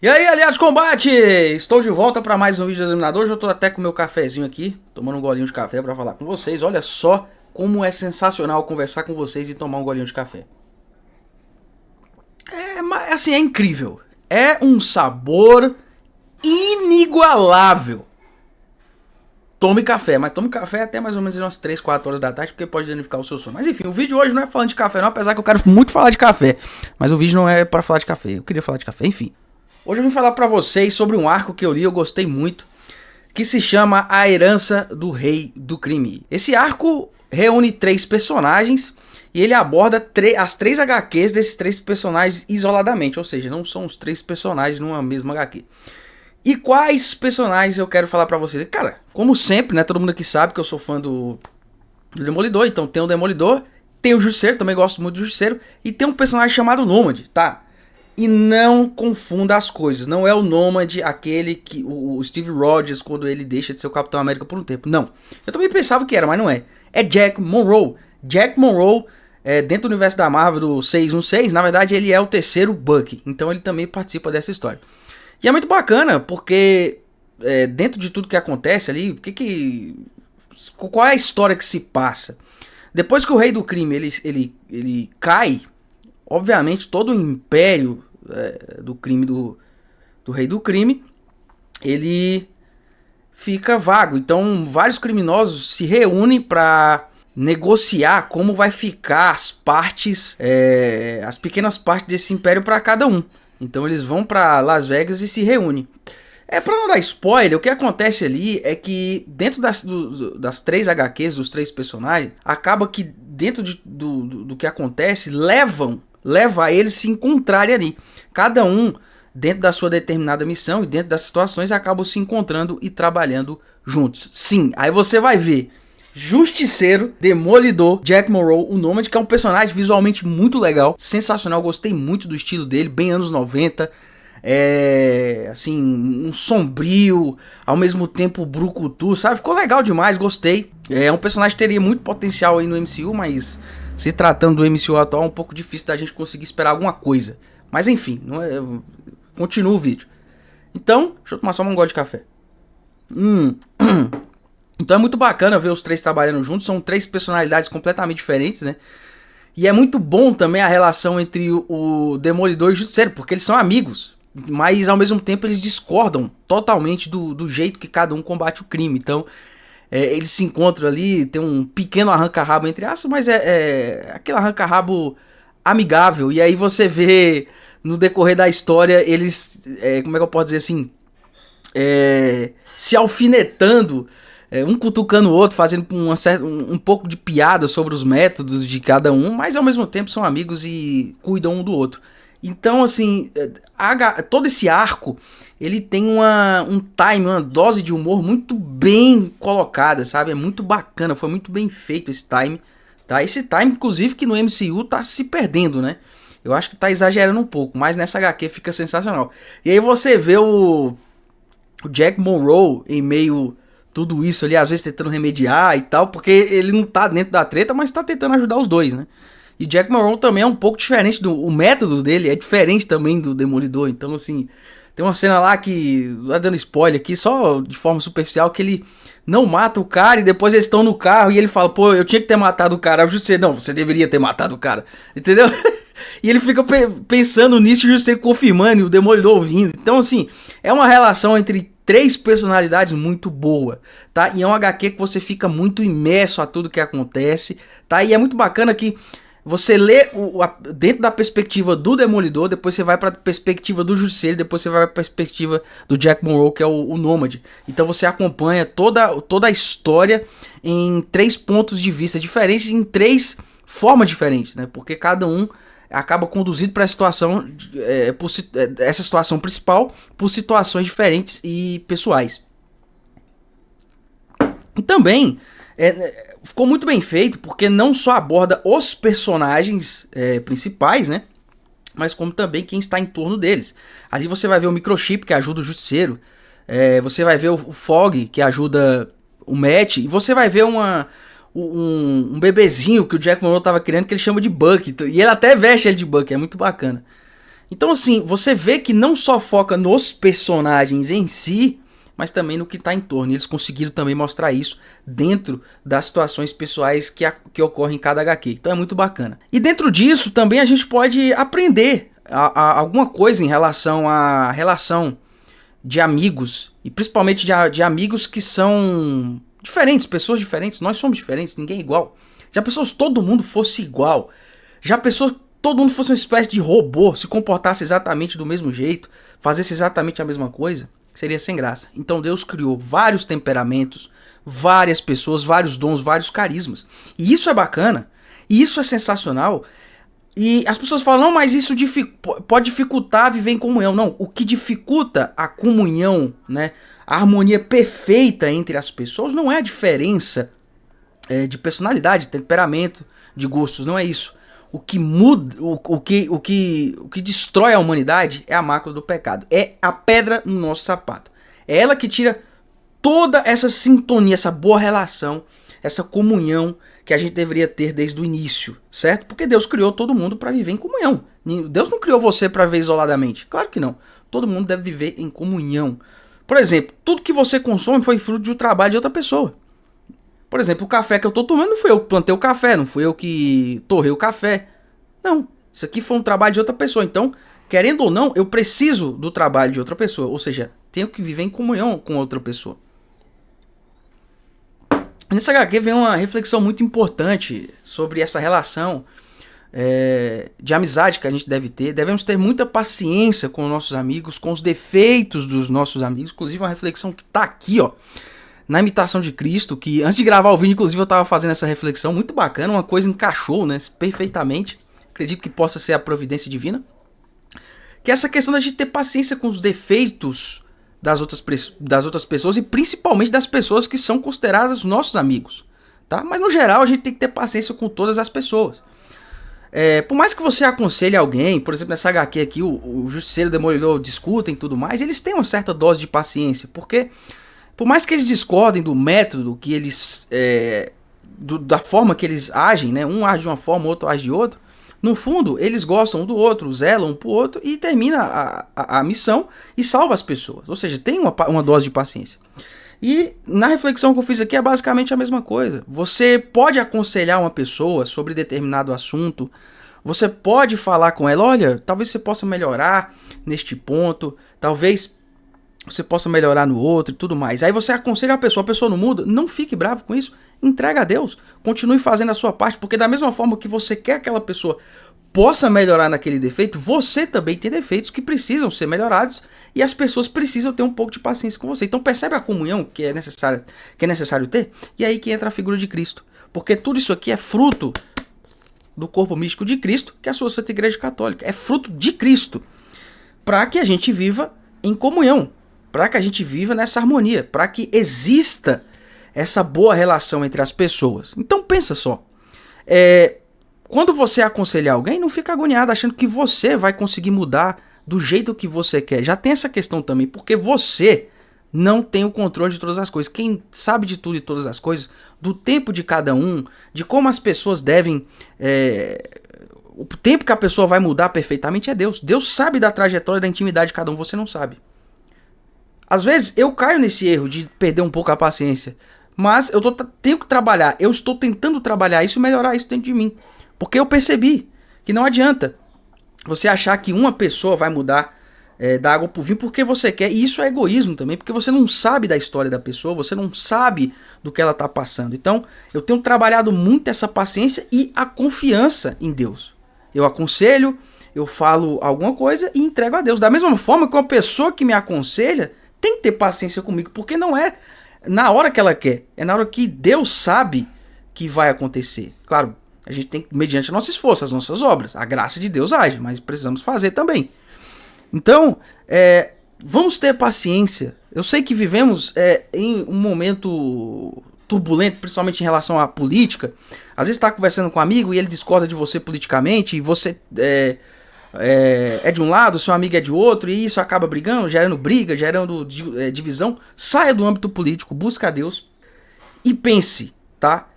E aí, aliados de combate! Estou de volta para mais um vídeo do Examinador. Hoje eu tô até com meu cafezinho aqui, tomando um golinho de café para falar com vocês. Olha só como é sensacional conversar com vocês e tomar um golinho de café. É incrível. É um sabor inigualável. Tome café, mas tome café até mais ou menos umas 3, 4 horas da tarde, porque pode danificar o seu sono. Mas enfim, o vídeo hoje não é falando de café não, apesar que eu quero muito falar de café. Mas o vídeo não é para falar de café, eu queria falar de café, enfim. Hoje eu vim falar pra vocês sobre um arco que eu li, eu gostei muito, que se chama A Herança do Rei do Crime. Esse arco reúne 3 personagens e ele aborda as 3 HQs desses 3 personagens isoladamente, ou seja, não são os 3 personagens numa mesma HQ. E quais personagens eu quero falar pra vocês? Cara, como sempre, né, todo mundo aqui sabe que eu sou fã do Demolidor, então tem o Demolidor, tem o Justiceiro, também gosto muito do Justiceiro, e tem um personagem chamado Nômade, tá? E não confunda as coisas, não é o Nômade aquele que o Steve Rogers quando ele deixa de ser o Capitão América por um tempo, não. Eu também pensava que era, mas não é. É Jack Monroe. Jack Monroe, dentro do universo da Marvel do 616, na verdade ele é o terceiro Bucky, então ele também participa dessa história. E é muito bacana, porque dentro de tudo que acontece ali, qual é a história que se passa? Depois que o Rei do Crime ele cai, obviamente todo o império do crime do Rei do Crime, ele fica vago. Então vários criminosos se reúnem para negociar como vai ficar as partes, as pequenas partes desse império para cada um. Então eles vão para Las Vegas e se reúnem. Pra não dar spoiler, o que acontece ali é que dentro das 3 HQs, dos 3 personagens, acaba que dentro do que acontece, leva a eles se encontrarem ali. Cada um, dentro da sua determinada missão e dentro das situações, acabam se encontrando e trabalhando juntos. Sim, aí você vai ver Justiceiro, Demolidor, Jack Monroe, o Nômade, que é um personagem visualmente muito legal, sensacional, gostei muito do estilo dele, bem anos 90, assim, um sombrio, ao mesmo tempo brucutu, sabe? Ficou legal demais, gostei. É um personagem que teria muito potencial aí no MCU, mas se tratando do MCU atual é um pouco difícil da gente conseguir esperar alguma coisa. Mas enfim, continua o vídeo. Então, deixa eu tomar só um gole de café. Então é muito bacana ver os 3 trabalhando juntos, são 3 personalidades completamente diferentes, né? E é muito bom também a relação entre o Demolidor e o Justiceiro, porque eles são amigos, mas ao mesmo tempo eles discordam totalmente do jeito que cada um combate o crime. Então eles se encontram ali, tem um pequeno arranca-rabo entre aspas, mas é aquele arranca-rabo amigável. E aí você vê no decorrer da história eles, como é que eu posso dizer assim, se alfinetando, um cutucando o outro, fazendo um pouco de piada sobre os métodos de cada um, mas ao mesmo tempo são amigos e cuidam um do outro. Então, assim, todo esse arco, ele tem um time, uma dose de humor muito bem colocada, sabe? É muito bacana, foi muito bem feito esse time, tá? Esse time, inclusive, que no MCU tá se perdendo, né? Eu acho que tá exagerando um pouco, mas nessa HQ fica sensacional. E aí você vê o Jack Monroe em meio tudo isso ali, às vezes tentando remediar e tal, porque ele não tá dentro da treta, mas tá tentando ajudar os dois, né? E Jack Monroe também é um pouco diferente, o método dele é diferente também do Demolidor, então assim, tem uma cena lá que, dando spoiler aqui, só de forma superficial, que ele não mata o cara e depois eles estão no carro e ele fala, pô, eu tinha que ter matado o cara, não, você deveria ter matado o cara, entendeu? E ele fica pensando nisso e o Justiceiro confirmando e o Demolidor ouvindo, então assim, é uma relação entre 3 personalidades muito boa, tá? E é um HQ que você fica muito imerso a tudo que acontece, tá? E é muito bacana que você lê dentro da perspectiva do Demolidor, depois você vai pra perspectiva do Justiceiro, depois você vai pra perspectiva do Jack Monroe, que é o Nômade. Então você acompanha toda a história em 3 pontos de vista diferentes, em 3 formas diferentes, né? Porque cada um acaba conduzido para essa situação principal por situações diferentes e pessoais. E também ficou muito bem feito porque não só aborda os personagens principais, né? Mas como também quem está em torno deles. Ali você vai ver o Microchip, que ajuda o Justiceiro. Você vai ver o Fog, que ajuda o Matt. E você vai ver um bebezinho que o Jack Monroe estava criando, que ele chama de Bucky. E ele até veste ele de Bucky, é muito bacana. Então, assim, você vê que não só foca nos personagens em si, mas também no que está em torno. E eles conseguiram também mostrar isso dentro das situações pessoais que ocorrem em cada HQ. Então é muito bacana. E dentro disso também a gente pode aprender alguma coisa em relação à relação de amigos. E principalmente de amigos que são diferentes, pessoas diferentes. Nós somos diferentes, ninguém é igual. Já pensou se todo mundo fosse igual? Já pensou se todo mundo fosse uma espécie de robô, se comportasse exatamente do mesmo jeito, fazesse exatamente a mesma coisa? Seria sem graça. Então Deus criou vários temperamentos, várias pessoas, vários dons, vários carismas. E isso é bacana, e isso é sensacional. E as pessoas falam, não, mas isso pode dificultar viver em comunhão. Não, o que dificulta a comunhão, né, a harmonia perfeita entre as pessoas não é a diferença de personalidade, de temperamento, de gostos, não é isso. O que muda, o que destrói a humanidade é a mácula do pecado. É a pedra no nosso sapato. É ela que tira toda essa sintonia, essa boa relação, essa comunhão que a gente deveria ter desde o início, certo? Porque Deus criou todo mundo para viver em comunhão. Deus não criou você para viver isoladamente. Claro que não. Todo mundo deve viver em comunhão. Por exemplo, tudo que você consome foi fruto do trabalho de outra pessoa. Por exemplo, o café que eu tô tomando não fui eu que plantei o café, não fui eu que torrei o café. Não, isso aqui foi um trabalho de outra pessoa. Então, querendo ou não, eu preciso do trabalho de outra pessoa. Ou seja, tenho que viver em comunhão com outra pessoa. Nessa HQ vem uma reflexão muito importante sobre essa relação de amizade que a gente deve ter. Devemos ter muita paciência com os nossos amigos, com os defeitos dos nossos amigos. Inclusive uma reflexão que tá aqui, ó, na Imitação de Cristo, que antes de gravar o vídeo, inclusive eu tava fazendo essa reflexão muito bacana, uma coisa encaixou, né, perfeitamente. Acredito que possa ser a providência divina. Que é essa questão da gente ter paciência com os defeitos das outras pessoas e principalmente das pessoas que são consideradas nossos amigos, tá? Mas no geral a gente tem que ter paciência com todas as pessoas. Por mais que você aconselhe alguém, por exemplo, nessa HQ aqui, o Justiceiro e o Demolidor discutem e tudo mais, eles têm uma certa dose de paciência, porque por mais que eles discordem do método que eles da forma que eles agem, né? Um age de uma forma, o outro age de outra. No fundo, eles gostam um do outro, zelam um pro outro e termina a missão e salva as pessoas. Ou seja, tem uma dose de paciência. E na reflexão que eu fiz aqui é basicamente a mesma coisa. Você pode aconselhar uma pessoa sobre determinado assunto. Você pode falar com ela, olha, talvez você possa melhorar neste ponto. Talvez você possa melhorar no outro e tudo mais. Aí você aconselha a pessoa não muda, não fique bravo com isso, entrega a Deus, continue fazendo a sua parte, porque da mesma forma que você quer que aquela pessoa possa melhorar naquele defeito, você também tem defeitos que precisam ser melhorados e as pessoas precisam ter um pouco de paciência com você. Então percebe a comunhão que é necessário ter? E aí que entra a figura de Cristo, porque tudo isso aqui é fruto do corpo místico de Cristo, que é a sua Santa Igreja Católica, é fruto de Cristo, para que a gente viva em comunhão, para que a gente viva nessa harmonia, para que exista essa boa relação entre as pessoas. Então pensa só, quando você aconselhar alguém, não fica agoniado achando que você vai conseguir mudar do jeito que você quer. Já tem essa questão também, porque você não tem o controle de todas as coisas. Quem sabe de tudo e todas as coisas, do tempo de cada um, de como as pessoas devem... o tempo que a pessoa vai mudar perfeitamente é Deus. Deus sabe da trajetória, da intimidade de cada um, você não sabe. Às vezes eu caio nesse erro de perder um pouco a paciência, mas eu tenho que trabalhar, eu estou tentando trabalhar isso e melhorar isso dentro de mim. Porque eu percebi que não adianta você achar que uma pessoa vai mudar da água pro vinho porque você quer, e isso é egoísmo também, porque você não sabe da história da pessoa, você não sabe do que ela está passando. Então eu tenho trabalhado muito essa paciência e a confiança em Deus. Eu aconselho, eu falo alguma coisa e entrego a Deus. Da mesma forma que uma pessoa que me aconselha tem que ter paciência comigo, porque não é na hora que ela quer, é na hora que Deus sabe que vai acontecer. Claro, a gente tem, mediante o nosso esforço, as nossas obras, a graça de Deus age, mas precisamos fazer também. Então, vamos ter paciência. Eu sei que vivemos em um momento turbulento, principalmente em relação à política. Às vezes está conversando com um amigo e ele discorda de você politicamente, e você de um lado, seu amigo é de outro, e isso acaba brigando, gerando briga, gerando divisão. Saia do âmbito político, busque a Deus e pense, tá?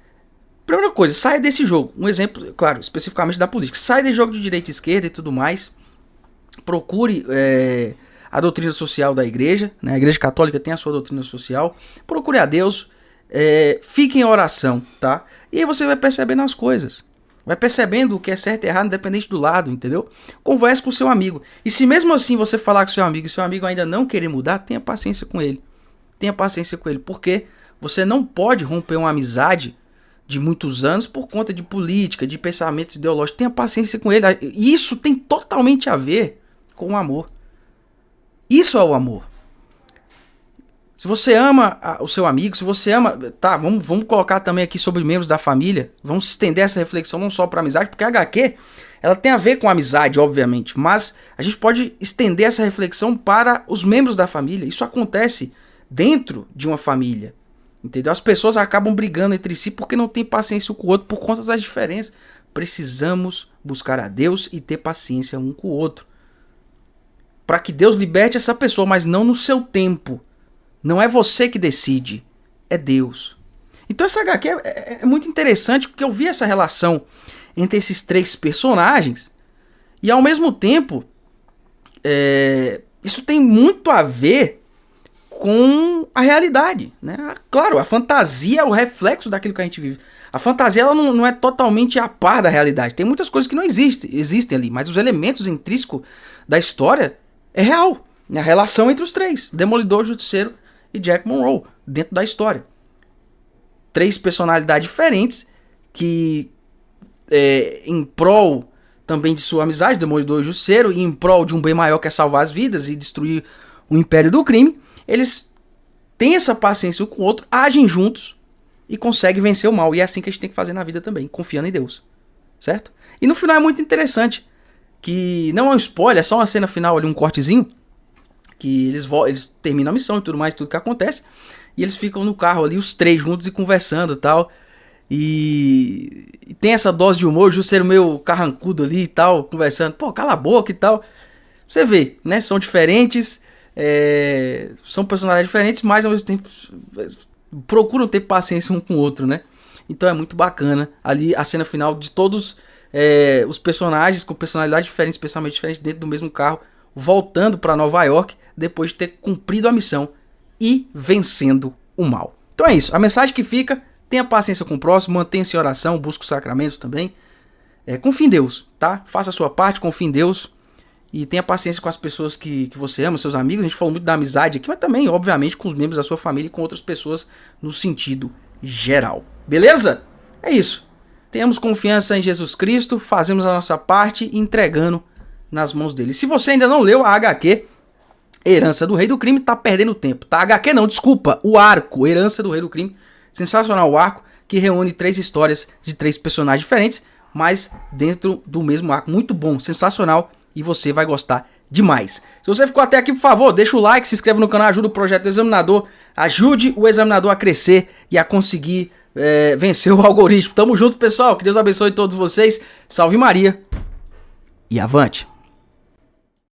Primeira coisa, saia desse jogo. Um exemplo, claro, especificamente da política. Sai desse jogo de direita e esquerda e tudo mais. procure a doutrina social da igreja, né? A igreja católica tem a sua doutrina social, procure a Deus, fique em oração, tá? E aí você vai percebendo as coisas, vai percebendo o que é certo e errado, independente do lado, entendeu? Converse com o seu amigo, e se mesmo assim você falar com o seu amigo e seu amigo ainda não querer mudar, tenha paciência com ele, porque você não pode romper uma amizade de muitos anos por conta de política, de pensamentos ideológicos. Tenha paciência com ele. Isso tem totalmente a ver com o amor. Isso é o amor. Se você ama o seu amigo, se você ama... Tá, vamos colocar também aqui sobre membros da família. Vamos estender essa reflexão não só para amizade, porque a HQ, ela tem a ver com amizade, obviamente. Mas a gente pode estender essa reflexão para os membros da família. Isso acontece dentro de uma família. Entendeu? As pessoas acabam brigando entre si porque não tem paciência um com o outro por conta das diferenças. Precisamos buscar a Deus e ter paciência um com o outro. Para que Deus liberte essa pessoa, mas não no seu tempo. Não é você que decide, é Deus. Então essa HQ é muito interessante porque eu vi essa relação entre esses três personagens e ao mesmo tempo isso tem muito a ver com a realidade, né? Claro, a fantasia é o reflexo daquilo que a gente vive. A fantasia ela não é totalmente a par da realidade. Tem muitas coisas que não existem ali, mas os elementos intrínsecos da história é real. A relação entre os três, Demolidor, Justiceiro e Jack Monroe, dentro da história. Três personalidades diferentes que, em prol também de sua amizade, Demolidor e Justiceiro, e em prol de um bem maior que é salvar as vidas e destruir o império do crime, eles têm essa paciência um com o outro, agem juntos e conseguem vencer o mal. E é assim que a gente tem que fazer na vida também, confiando em Deus. Certo? E no final é muito interessante, que não é um spoiler, é só uma cena final ali, um cortezinho, que eles terminam a missão e tudo mais, tudo que acontece, e eles ficam no carro ali, os três juntos e conversando e tal. E tem essa dose de humor, o Justiceiro meio carrancudo ali e tal, conversando, pô, cala a boca e tal. Você vê, né? São diferentes, são personagens diferentes, mas ao mesmo tempo procuram ter paciência um com o outro, né? Então é muito bacana ali a cena final de todos os personagens com personalidades diferentes, pensamentos diferentes dentro do mesmo carro, voltando para Nova York depois de ter cumprido a missão e vencendo o mal. Então é isso, a mensagem que fica: tenha paciência com o próximo, mantenha-se em oração, busque os sacramentos também, confie em Deus, tá? Faça a sua parte, confie em Deus e tenha paciência com as pessoas que você ama, seus amigos. A gente falou muito da amizade aqui, mas também, obviamente, com os membros da sua família e com outras pessoas no sentido geral. Beleza? É isso. Tenhamos confiança em Jesus Cristo, fazemos a nossa parte entregando nas mãos dele. Se você ainda não leu a HQ Herança do Rei do Crime, tá perdendo tempo, tá? HQ não, desculpa, o arco Herança do Rei do Crime. Sensacional o arco, que reúne 3 histórias de 3 personagens diferentes, mas dentro do mesmo arco. Muito bom, sensacional, e você vai gostar demais. Se você ficou até aqui, por favor, deixa o like, se inscreve no canal, ajuda o Projeto do Examinador, ajude o Examinador a crescer e a conseguir vencer o algoritmo. Tamo junto, pessoal, que Deus abençoe todos vocês, salve Maria e avante!